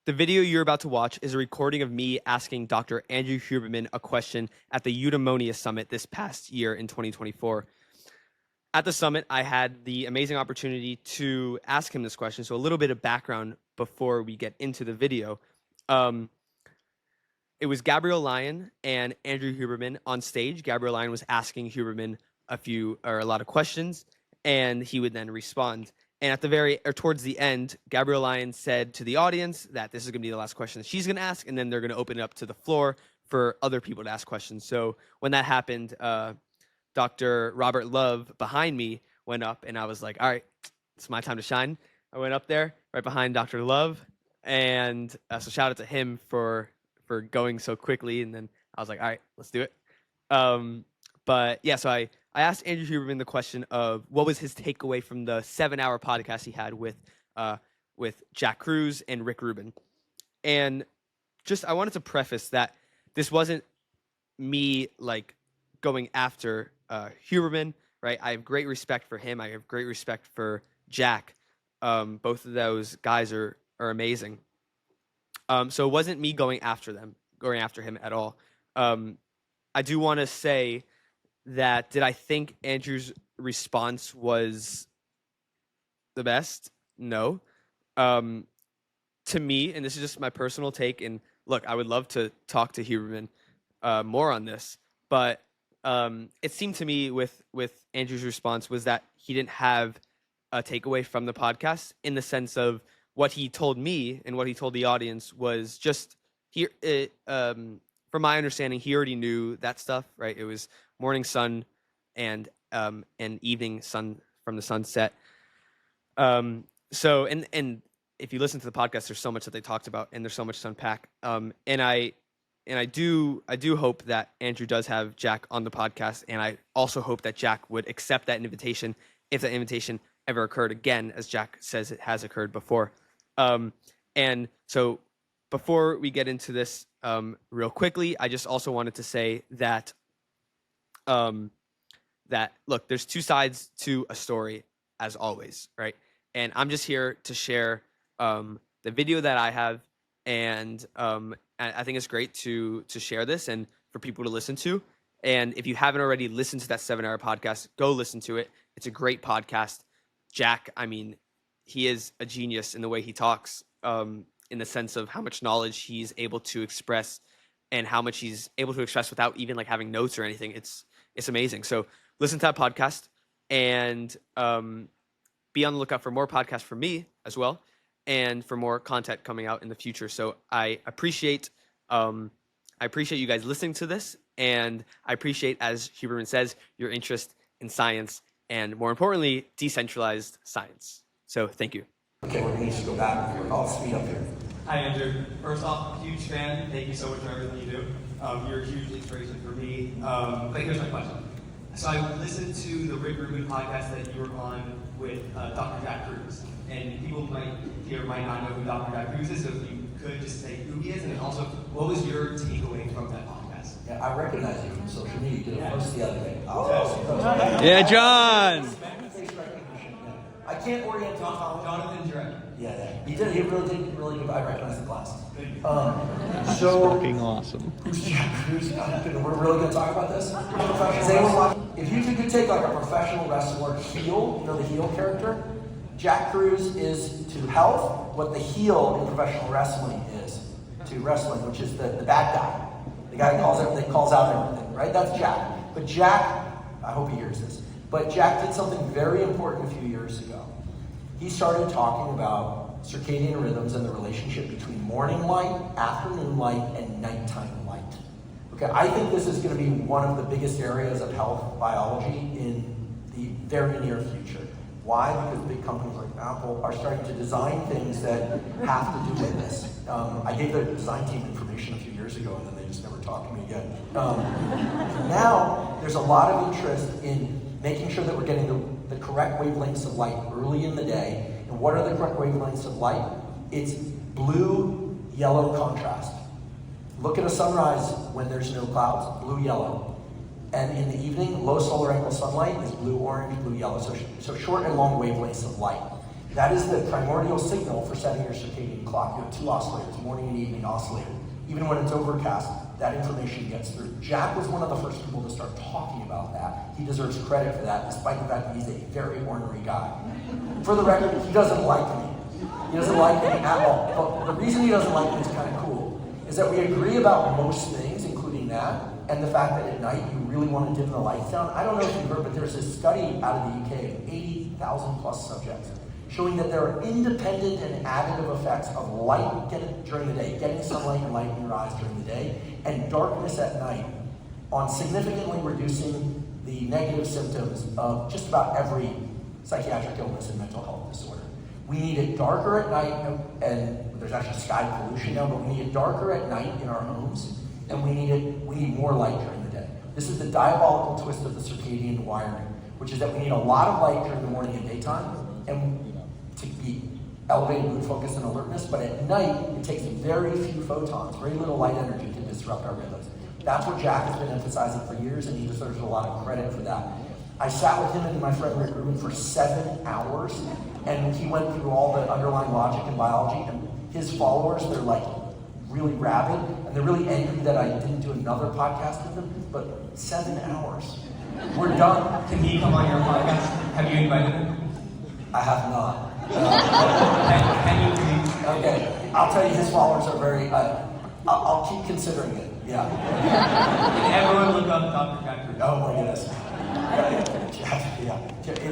The video you're about to watch is a recording of me asking Dr. Andrew Huberman a question at the EUDEMONIA summit this past year in 2024. At the summit, I had the amazing opportunity to ask him this question. So a little bit of background before we get into the video. It was Gabriel Lyon and Andrew Huberman on stage. Gabriel Lyon was asking Huberman a lot of questions, and he would then respond. And at towards the end, Gabriel Lyon said to the audience that this is going to be the last question that she's going to ask, and then they're going to open it up to the floor for other people to ask questions. So when that happened, Dr. Robert Love behind me went up, and I was like, all right, it's my time to shine. I went up there right behind Dr. Love, and so shout out to him for going so quickly. And then I was like, all right, let's do it. But yeah, so I asked Andrew Huberman the question of what was his takeaway from the 7-hour podcast he had with Jack Kruse and Rick Rubin. And just, I wanted to preface that this wasn't me like going after Huberman, right? I have great respect for him. I have great respect for Jack. Both of those guys are amazing. So it wasn't me going after him at all. I do want to say that, did I think Andrew's response was the best? No. To me, and this is just my personal take, and look, I would love to talk to Huberman more on this, but it seemed to me with Andrew's response was that he didn't have a takeaway from the podcast, in the sense of what he told me and what he told the audience was just from my understanding, he already knew that stuff, right? It was morning sun and evening sun from the sunset. So if you listen to the podcast, there's so much that they talked about, and there's so much to unpack. And I do hope that Andrew does have Jack on the podcast, and I also hope that Jack would accept that invitation if that invitation ever occurred again, as Jack says it has occurred before. And so before we get into this real quickly, I just also wanted to say that look, there's two sides to a story, as always, right? And I'm just here to share the video that I have, and I think it's great to share this and for people to listen to. And if you haven't already listened to that 7-hour podcast, go listen to it. It's a great podcast. Jack, I mean, he is a genius in the way he talks, in the sense of how much knowledge he's able to express and how much he's able to express without even like having notes or anything. It's amazing. So listen to that podcast, and be on the lookout for more podcasts from me as well, and for more content coming out in the future. So I appreciate you guys listening to this, and I appreciate, as Huberman says, your interest in science, and more importantly, decentralized science. So thank you. Okay, we're going to go back. I'll speed up here. Hi, Andrew. First off, huge fan. Thank you so much for everything you do. You're a huge inspiration for me. But here's my question. So I listened to the Rick Rubin podcast that you were on with Dr. Jack Kruse. And people might not know who Dr. Jack Kruse is, so if you could just say who he is, and then also, what was your takeaway from that podcast? Yeah, I recognize you from social media. You did a post the other day. Yeah, John! I can't orient to Jonathan Drake. Yeah. He really did really good. I recognize the class. So fucking awesome. We're really going to talk about this. If you could take like a professional wrestler heel, the heel character, Jack Kruse is to health what the heel in professional wrestling is to wrestling, which is the bad guy. The guy who calls out everything, right? That's Jack. But Jack, I hope he hears this, but Jack did something very important a few years ago. He started talking about circadian rhythms and the relationship between morning light, afternoon light, and nighttime light. Okay, I think this is going to be one of the biggest areas of health biology in the very near future. Why? Because big companies like Apple are starting to design things that have to do with this. I gave the design team information a few years ago, and then they just never talked to me again. Now, there's a lot of interest in making sure that we're getting the correct wavelengths of light early in the day. And what are the correct wavelengths of light? It's blue-yellow contrast. Look at a sunrise when there's no clouds, blue-yellow. And in the evening, low solar angle sunlight is blue-orange, blue-yellow. So short and long wavelengths of light. That is the primordial signal for setting your circadian clock. You have two oscillators, morning and evening oscillator. Even when it's overcast, that information gets through. Jack was one of the first people to start talking about that. He deserves credit for that, despite the fact that he's a very ornery guy. For the record, he doesn't like me. He doesn't like me at all. But the reason he doesn't like me is kind of cool, is that we agree about most things, including that, and the fact that at night you really want to dim the lights down. I don't know if you've heard, but there's this study out of the UK of 80,000 plus subjects showing that there are independent and additive effects of light during the day, getting sunlight and light in your eyes during the day, and darkness at night on significantly reducing the negative symptoms of just about every psychiatric illness and mental health disorder. We need it darker at night, and there's actually sky pollution now, but we need it darker at night in our homes, and we need more light during the day. This is the diabolical twist of the circadian wiring, which is that we need a lot of light during the morning and daytime, and to be elevated mood focus and alertness, but at night, it takes very few photons, very little light energy to disrupt our rhythms. That's what Jack has been emphasizing for years, and he deserves a lot of credit for that. I sat with him and my friend Rick Rubin for 7 hours, and he went through all the underlying logic in biology, and his followers, they're like really rabid, and they're really angry that I didn't do another podcast with them, but 7 hours. We're done. Can he come on your podcast? Have you invited him? I have not. Can you please? Okay, I'll tell you, his followers are very, I'll keep considering it, yeah. Can everyone look up Dr. Jack Kruse? Oh my goodness. Yeah. It is.